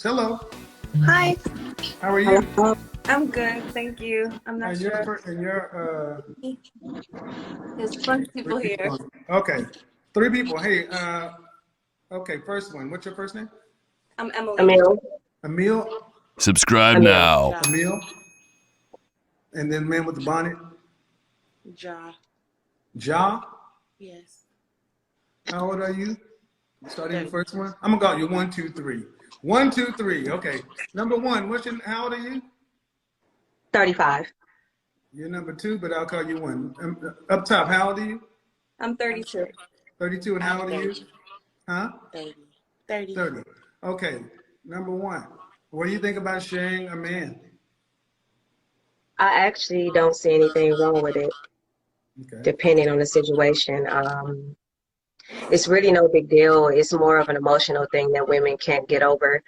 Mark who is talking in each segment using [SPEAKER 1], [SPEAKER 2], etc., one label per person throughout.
[SPEAKER 1] Hello.
[SPEAKER 2] Hi.
[SPEAKER 1] How are you?
[SPEAKER 2] I'm good, thank you. I'm not sure. There's a bunch of people
[SPEAKER 1] Three
[SPEAKER 2] here.
[SPEAKER 1] people. Okay, 3 people. Hey, okay, first one. What's your first name?
[SPEAKER 2] I'm Emily.
[SPEAKER 1] Emil.
[SPEAKER 3] Subscribe now.
[SPEAKER 1] Emil. And then man with the bonnet.
[SPEAKER 4] Ja.
[SPEAKER 1] Ja.
[SPEAKER 4] Yes.
[SPEAKER 1] How old are you? Starting the first one. I'm gonna call you 1, 2, 3. 1, 2, 3. Okay. Number one. How old are you?
[SPEAKER 5] 35.
[SPEAKER 1] You're number 2, but I'll call you 1. Up top. How old are you?
[SPEAKER 2] I'm 32.
[SPEAKER 1] 32. And how old are you?
[SPEAKER 4] 30.
[SPEAKER 1] Huh?
[SPEAKER 4] 30.
[SPEAKER 1] 30. Okay. Number 1. What do you think about sharing a man?
[SPEAKER 5] I actually don't see anything wrong with it,
[SPEAKER 1] Okay.
[SPEAKER 5] depending on the situation. It's really no big deal. It's more of an emotional thing that women can't get over.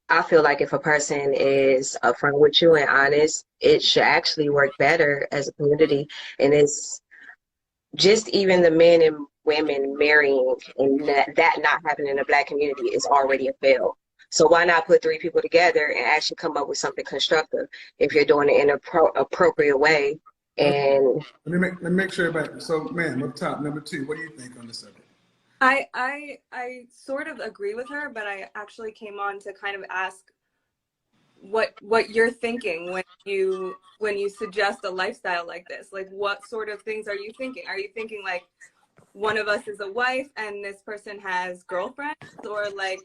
[SPEAKER 5] I feel like if a person is upfront with you and honest, it should actually work better as a community. And it's just even the men and women marrying and that not happening in the Black community is already a fail. So why not put 3 people together and actually come up with something constructive if you're doing it in an appropriate way? And
[SPEAKER 1] let me make sure about. So, ma'am, up top, number 2. What do you think on the subject?
[SPEAKER 2] I sort of agree with her, but I actually came on to kind of ask what you're thinking when you suggest a lifestyle like this. Like, what sort of things are you thinking? Are you thinking like one of us is a wife and this person has girlfriends, or like,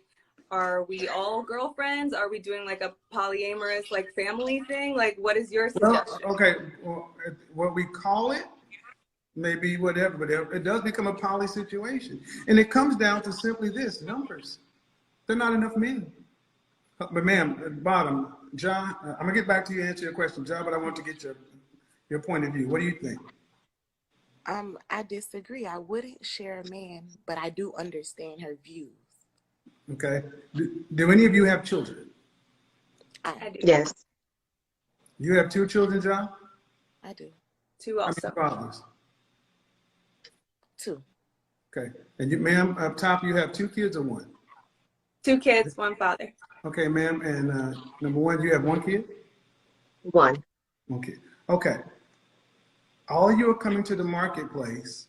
[SPEAKER 2] are we all girlfriends? Are we doing like a polyamorous like family thing? Like, what is your suggestion?
[SPEAKER 1] Well, okay, well, what we call it may be whatever, but it does become a poly situation. And it comes down to simply this: numbers. There are not enough men. But ma'am, at the bottom, John, I'm gonna get back to you and answer your question, John, but I want to get your point of view. What do you think?
[SPEAKER 4] I disagree. I wouldn't share a man, but I do understand her views.
[SPEAKER 1] Okay. Do any of you have children?
[SPEAKER 4] I do.
[SPEAKER 5] yes,
[SPEAKER 1] You have 2 children, John?
[SPEAKER 4] I do.
[SPEAKER 2] 2
[SPEAKER 1] How
[SPEAKER 2] also.
[SPEAKER 1] many fathers?
[SPEAKER 4] 2.
[SPEAKER 1] Okay. And you, ma'am, up top, you have 2 kids or 1?
[SPEAKER 2] 2 kids, 1 father.
[SPEAKER 1] Okay, ma'am. And number 1, you have 1 kid?
[SPEAKER 5] 1.
[SPEAKER 1] 1 kid. Okay. All you are coming to the marketplace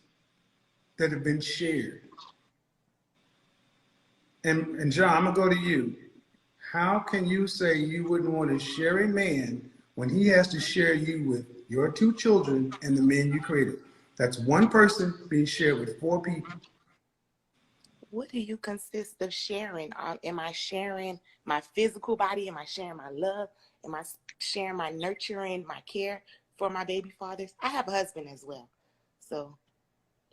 [SPEAKER 1] that have been shared. And John, I'm gonna go to you. How can you say you wouldn't want to share a man when he has to share you with your 2 children and the man you created? That's 1 person being shared with 4 people.
[SPEAKER 4] What do you consist of sharing? Am I sharing my physical body? Am I sharing my love? Am I sharing my nurturing, my care for my baby fathers? I have a husband as well. So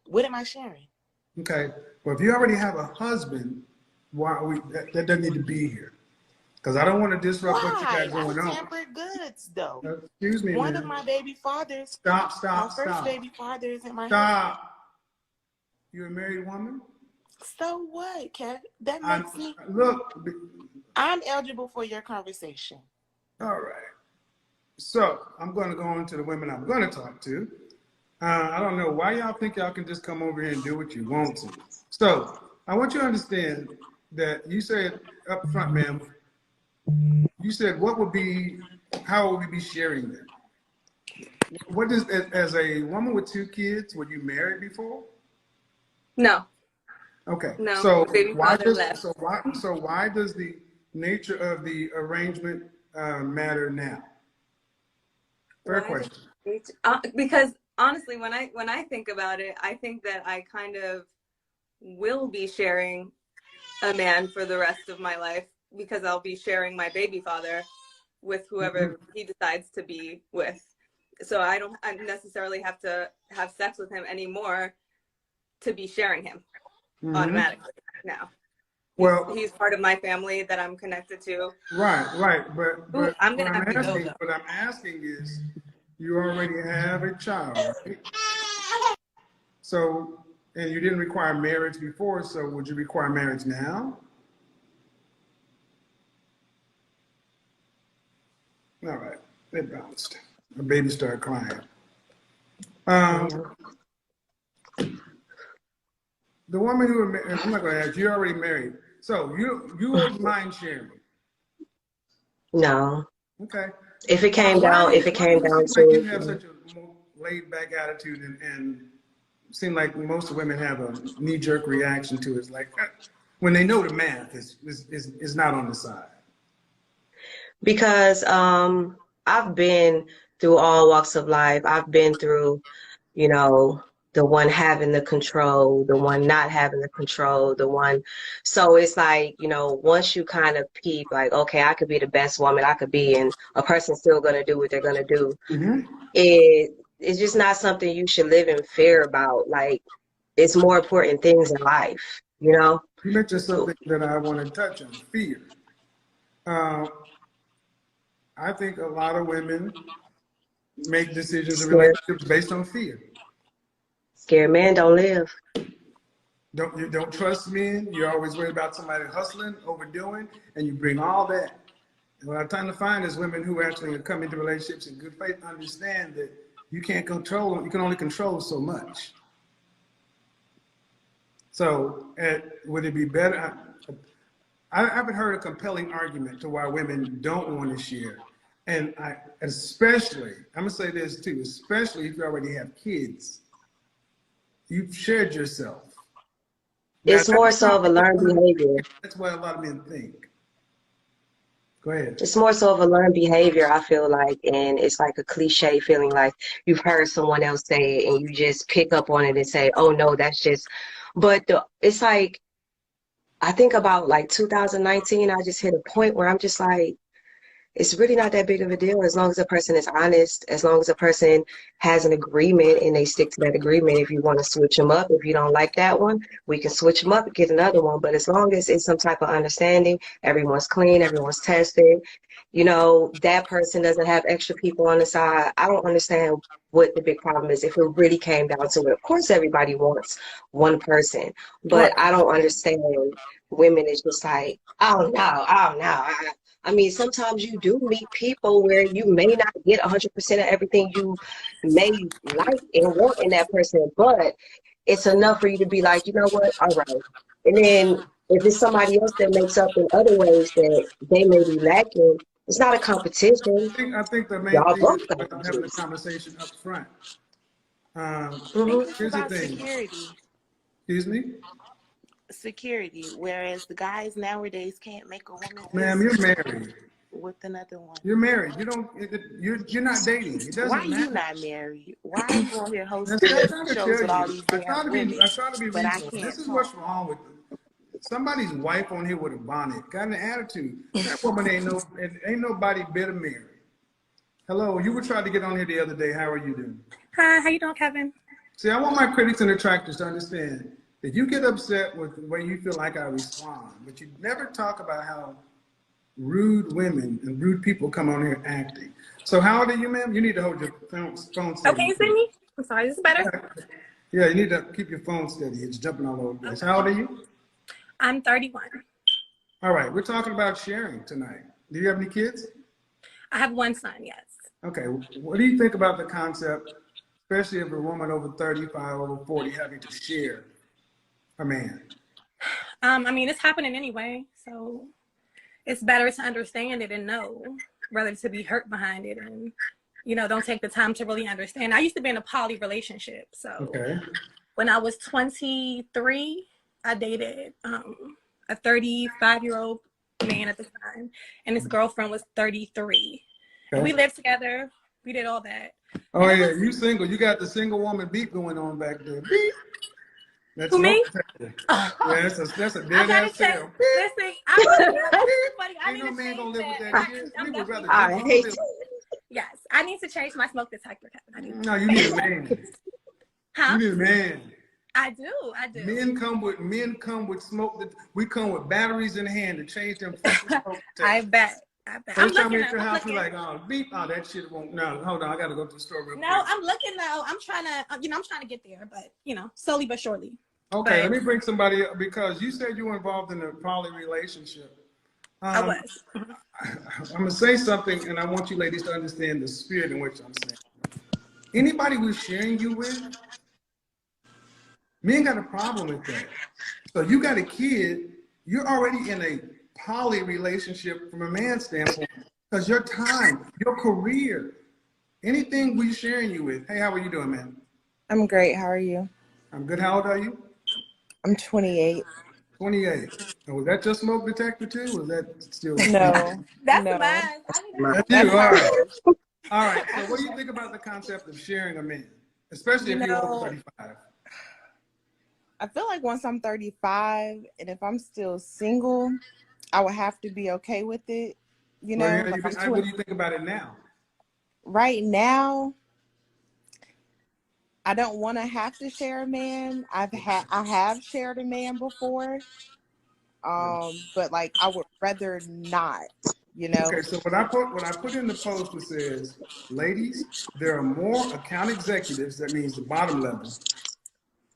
[SPEAKER 4] what am I sharing?
[SPEAKER 1] Okay. Well, if you already have a husband, why are we? That doesn't need to be here. Because I don't want to disrupt what you got going
[SPEAKER 4] I'm
[SPEAKER 1] on.
[SPEAKER 4] tempered goods, though.
[SPEAKER 1] Excuse me,
[SPEAKER 4] One
[SPEAKER 1] man.
[SPEAKER 4] of my baby fathers.
[SPEAKER 1] Stop.
[SPEAKER 4] My first baby father is in my husband.
[SPEAKER 1] Stop. You're a married woman?
[SPEAKER 4] So what, Kev? That makes me.
[SPEAKER 1] Look.
[SPEAKER 4] I'm eligible for your conversation.
[SPEAKER 1] All right. So I'm going to go on to the women I'm going to talk to. I don't know why y'all think y'all can just come over here and do what you want to. So I want you to understand that you said up front, ma'am, you said how would we be sharing that? What does, as a woman with 2 kids, were you married before?
[SPEAKER 2] No.
[SPEAKER 1] Okay.
[SPEAKER 2] No.
[SPEAKER 1] So
[SPEAKER 2] Baby
[SPEAKER 1] why
[SPEAKER 2] father left.
[SPEAKER 1] why does the nature of the arrangement matter now? Fair question.
[SPEAKER 2] Because honestly, when I think about it, I think that I kind of will be sharing a man for the rest of my life, because I'll be sharing my baby father with whoever he decides to be with. So I don't necessarily have to have sex with him anymore to be sharing him automatically now.
[SPEAKER 1] Well,
[SPEAKER 2] he's part of my family that I'm connected to.
[SPEAKER 1] Right. But
[SPEAKER 2] I'm gonna have to go though.
[SPEAKER 1] What I'm asking is, you already have a child, right? So, and you didn't require marriage before, so would you require marriage now? All right, it bounced. The baby started crying. The woman who, I'm not going to ask, you're already married. So you wouldn't mind sharing.
[SPEAKER 5] No.
[SPEAKER 1] Okay.
[SPEAKER 5] If it came
[SPEAKER 1] Why
[SPEAKER 5] down,
[SPEAKER 1] do
[SPEAKER 5] if
[SPEAKER 1] you,
[SPEAKER 5] it
[SPEAKER 1] why do
[SPEAKER 5] came
[SPEAKER 1] you
[SPEAKER 5] down
[SPEAKER 1] seem like you
[SPEAKER 5] to
[SPEAKER 1] have
[SPEAKER 5] it,
[SPEAKER 1] such a more laid back attitude and seem like most women have a knee jerk reaction to it? It's like when they know the math is not on the side.
[SPEAKER 5] because I've been through all walks of life. I've been through, you know, the one having the control, the one not having the control, the one. So it's like, once you kind of peep, like, okay, I could be the best woman I could be, and a person's still gonna do what they're gonna do. It's just not something you should live in fear about. Like, it's more important things in life, you know?
[SPEAKER 1] You mentioned something that I want to touch on, fear. Uh, I think a lot of women make decisions in
[SPEAKER 5] Scared,
[SPEAKER 1] relationships based on fear.
[SPEAKER 5] scared men don't live.
[SPEAKER 1] You don't trust men. You're always worried about somebody hustling, overdoing, and you bring all that. And what I'm trying to find is women who actually come into relationships in good faith understand that you can't control, you can only control so much. So would it be better? I haven't heard a compelling argument to why women don't want to share. And especially, I'm going to say this too, especially if you already have kids, you've shared yourself. Now,
[SPEAKER 5] It's more so of a learned behavior.
[SPEAKER 1] that's what a lot of men think. Go ahead.
[SPEAKER 5] It's more so of a learned behavior, I feel like, and it's like a cliche feeling like you've heard someone else say it and you just pick up on it and say, oh no, that's just, but it's like, I think about like 2019, I just hit a point where I'm just like, it's really not that big of a deal as long as a person is honest, as long as a person has an agreement and they stick to that agreement. If you want to switch them up, if you don't like that one, we can switch them up and get another one. But as long as it's some type of understanding, everyone's clean, everyone's tested, that person doesn't have extra people on the side. I don't understand what the big problem is if it really came down to it. Of course, everybody wants one person, but
[SPEAKER 1] Right.
[SPEAKER 5] I don't understand women. It's just like, oh no, oh no. I mean, sometimes you do meet people where you may not get 100% of everything you may like and want in that person, but it's enough for you to be like, you know what, all right. And then if it's somebody else that makes up in other ways that they may be lacking, it's not a competition.
[SPEAKER 1] I think the main
[SPEAKER 5] Y'all
[SPEAKER 1] thing is
[SPEAKER 5] both got
[SPEAKER 1] about having the
[SPEAKER 5] juice.
[SPEAKER 1] conversation up front.
[SPEAKER 4] I think it's
[SPEAKER 1] Here's the
[SPEAKER 4] about
[SPEAKER 1] thing.
[SPEAKER 4] security.
[SPEAKER 1] Excuse me?
[SPEAKER 4] Security. Whereas the guys nowadays can't make a woman feel
[SPEAKER 1] Ma'am, you're
[SPEAKER 4] secure
[SPEAKER 1] married.
[SPEAKER 4] with another one.
[SPEAKER 1] You're married. You're not dating. It
[SPEAKER 4] Why
[SPEAKER 1] doesn't
[SPEAKER 4] you
[SPEAKER 1] matter.
[SPEAKER 4] not married? Why are you on here hosting
[SPEAKER 1] That's trying to
[SPEAKER 4] shows
[SPEAKER 1] tell
[SPEAKER 4] with all
[SPEAKER 1] you.
[SPEAKER 4] these damn women,
[SPEAKER 1] I try to be
[SPEAKER 4] but I
[SPEAKER 1] reasonable. This
[SPEAKER 4] can't
[SPEAKER 1] is
[SPEAKER 4] talk?
[SPEAKER 1] what's wrong with somebody's wife on here with a bonnet, got an attitude. That woman ain't nobody better married. Hello, you were trying to get on here the other day. How are you doing?
[SPEAKER 6] Hi, how you doing, Kevin?
[SPEAKER 1] See, I want my critics and detractors to understand that you get upset with the way you feel like I respond, but you never talk about how rude women and rude people come on here acting. So how old are you, ma'am? You need to hold your phone
[SPEAKER 6] Oh,
[SPEAKER 1] steady.
[SPEAKER 6] can you see me? I'm sorry, is this better?
[SPEAKER 1] Yeah, you need to keep your phone steady. It's jumping all over the place. How old are you?
[SPEAKER 6] I'm 31.
[SPEAKER 1] All right, we're talking about sharing tonight. Do you have any kids?
[SPEAKER 6] I have one son, yes.
[SPEAKER 1] Okay, what do you think about the concept, especially of a woman over 35, over 40, having to share a man?
[SPEAKER 6] I mean, it's happening anyway, so it's better to understand it and know rather to be hurt behind it and, don't take the time to really understand. I used to be in a poly relationship, so
[SPEAKER 1] Okay.
[SPEAKER 6] when I was 23, I dated a 35-year-old man at the time, and his girlfriend was 33.
[SPEAKER 1] Okay.
[SPEAKER 6] And we lived together. We did all that.
[SPEAKER 1] Oh yeah, you single. You got the single woman beat going on back there. Beat. That's
[SPEAKER 6] Who, me?
[SPEAKER 1] Yeah, that's a
[SPEAKER 6] I
[SPEAKER 1] dead
[SPEAKER 6] gotta
[SPEAKER 1] ass
[SPEAKER 6] change.
[SPEAKER 1] tail.
[SPEAKER 6] Listen, I really funny. I
[SPEAKER 1] Ain't
[SPEAKER 6] need
[SPEAKER 1] no
[SPEAKER 6] to
[SPEAKER 1] man
[SPEAKER 6] change
[SPEAKER 1] gonna live with
[SPEAKER 6] that.
[SPEAKER 1] that shit.
[SPEAKER 6] I'm
[SPEAKER 1] We would rather
[SPEAKER 5] I
[SPEAKER 1] jump
[SPEAKER 5] hate
[SPEAKER 1] on
[SPEAKER 5] it.
[SPEAKER 6] Yes, I need to change my smoke detector, Kevin. I do.
[SPEAKER 1] No, you need a man.
[SPEAKER 6] Huh?
[SPEAKER 1] You need a man.
[SPEAKER 6] I do.
[SPEAKER 1] Men come with smoke. We come with batteries in hand to change them fucking smoke
[SPEAKER 6] I
[SPEAKER 1] detectors.
[SPEAKER 6] bet.
[SPEAKER 1] First time we
[SPEAKER 6] I'm
[SPEAKER 1] at your house,
[SPEAKER 6] looking.
[SPEAKER 1] you're like, oh, beep, oh, that shit won't. No, hold on, I gotta go to the store real
[SPEAKER 6] No,
[SPEAKER 1] quick.
[SPEAKER 6] I'm looking though. I'm trying to, I'm trying to get there, but slowly but surely.
[SPEAKER 1] Okay,
[SPEAKER 6] But
[SPEAKER 1] let me bring somebody up because you said you were involved in a poly relationship.
[SPEAKER 6] I was.
[SPEAKER 1] I'm gonna say something, and I want you ladies to understand the spirit in which I'm saying. Anybody we're sharing you with, men got a problem with that. So you got a kid, you're already in a poly relationship from a man's standpoint because your time, your career, anything we're sharing you with. Hey, how are you doing, man?
[SPEAKER 7] I'm great. How are you?
[SPEAKER 1] I'm good. How old are you?
[SPEAKER 7] I'm 28.
[SPEAKER 1] 28. And was that your smoke detector too? Was that still?
[SPEAKER 7] No,
[SPEAKER 2] That's
[SPEAKER 7] no,
[SPEAKER 2] mine.
[SPEAKER 1] That's you.
[SPEAKER 7] that's
[SPEAKER 1] All
[SPEAKER 7] my
[SPEAKER 1] right.
[SPEAKER 7] voice.
[SPEAKER 1] All right. So what do you think about the concept of sharing a man, especially
[SPEAKER 7] You
[SPEAKER 1] if you're over
[SPEAKER 7] know,
[SPEAKER 1] 35?
[SPEAKER 7] I feel like once I'm 35 and if I'm still single, I would have to be okay with it. You
[SPEAKER 1] Well,
[SPEAKER 7] know,
[SPEAKER 1] yeah,
[SPEAKER 7] like I'm
[SPEAKER 1] what
[SPEAKER 7] 20.
[SPEAKER 1] do you think about it now?
[SPEAKER 7] Right now, I don't want to have to share a man. I have shared a man before. But like I would rather not, you know.
[SPEAKER 1] Okay, so what I put in the post that says, ladies, there are more account executives, that means the bottom level,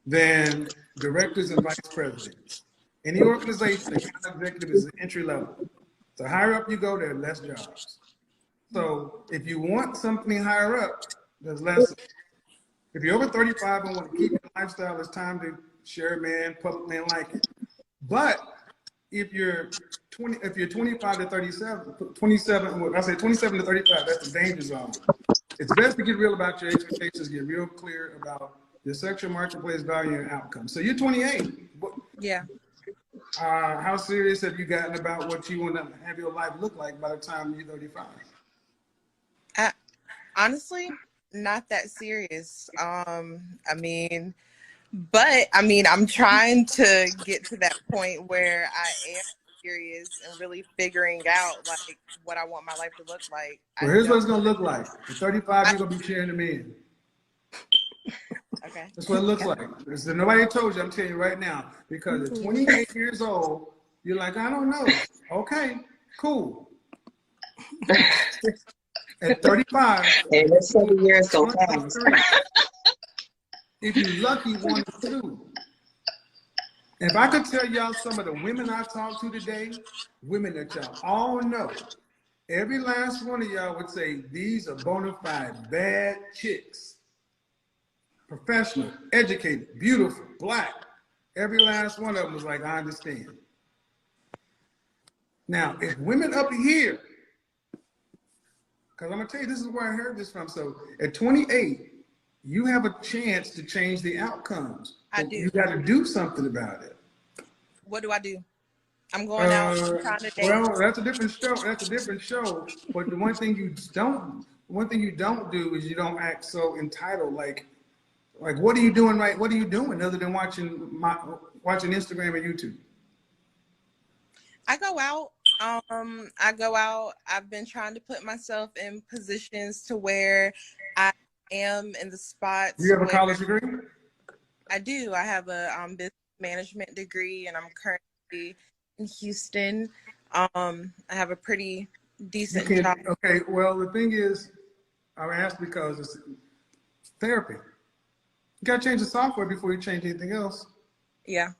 [SPEAKER 1] than directors and vice presidents. Any organization, account executive is the entry level. The higher up you go, there are less jobs. So if you want something higher up, there's less. If you're over 35 and want to keep your lifestyle, it's time to share a man, public man like it. But if you're 25 to 37, 27, I say 27 to 35, that's the danger zone. It's best to get real about your expectations, get real clear about your sexual marketplace value and outcome. So you're 28.
[SPEAKER 7] Yeah.
[SPEAKER 1] How serious have you gotten about what you want to have your life look like by the time you're 35?
[SPEAKER 7] Honestly, not that serious. I'm trying to get to that point where I am serious and really figuring out like what I want my life to look like.
[SPEAKER 1] Well, here's what it's gonna look like. At 35, you're gonna be sharing a man.
[SPEAKER 7] Okay.
[SPEAKER 1] That's what it looks like. So nobody told you, I'm telling you right now. Because at 28 years old, you're like, I don't know. Okay, cool. At 35,
[SPEAKER 5] And the 7 years go
[SPEAKER 1] 1 plus
[SPEAKER 5] fast.
[SPEAKER 1] 3. If you're lucky, 1 or 2. If I could tell y'all some of the women I talked to today, women that y'all all know, every last one of y'all would say, these are bona fide bad chicks. Professional, educated, beautiful, black. Every last one of them was like, I understand. Now, if women up here, because I'm going to tell you, this is where I heard this from. So at 28, you have a chance to change the outcomes.
[SPEAKER 7] I do.
[SPEAKER 1] You got to do something about it.
[SPEAKER 7] What do I do? I'm going out trying to date.
[SPEAKER 1] Well, that's a different show. That's a different show. But the one thing you don't do is you don't act so entitled. Like what are you doing right? What are you doing other than watching Instagram and YouTube?
[SPEAKER 7] I go out. I've been trying to put myself in positions to where I am in the spots.
[SPEAKER 1] You have a college degree?
[SPEAKER 7] I do. I have a business management degree, and I'm currently in Houston. I have a pretty decent job.
[SPEAKER 1] Okay. Well, the thing is, I asked because it's therapy. You got to change the software before you change anything else.
[SPEAKER 7] Yeah.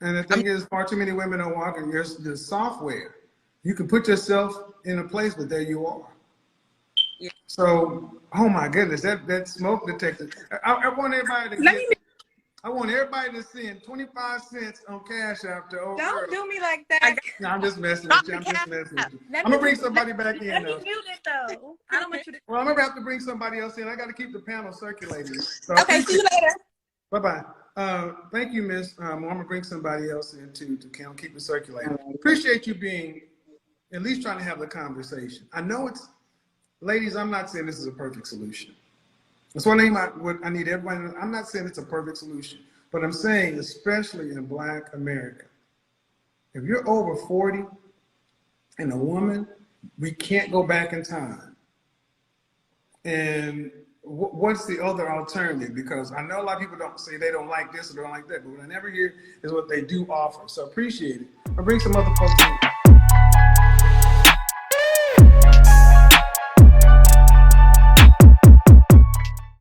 [SPEAKER 1] And the thing is, far too many women are walking the software. You can put yourself in a place, but there you are.
[SPEAKER 7] Yeah.
[SPEAKER 1] So, oh my goodness, that smoke detector. I want everybody to send 25 cents on Cashapp to over.
[SPEAKER 2] Don't do me like that.
[SPEAKER 1] No, I'm just messing with you. I'm gonna bring somebody back in.
[SPEAKER 6] Let me mute it though. I don't want you to.
[SPEAKER 1] Well, I'm gonna have to bring somebody else in. I got to keep the panel circulating. So
[SPEAKER 7] Okay. See you later.
[SPEAKER 1] Bye-bye. Thank you, Miss. I'm gonna bring somebody else in to keep it circulating. Appreciate you being at least trying to have the conversation. I know it's, ladies, I'm not saying this is a perfect solution. That's what I need everybody. I'm not saying it's a perfect solution, but I'm saying, especially in Black America, if you're over 40 and a woman, we can't go back in time. And what's the other alternative? Because I know a lot of people don't say they don't like this or don't like that, but what I never hear is what they do offer. So appreciate it. I'll bring some other folks in.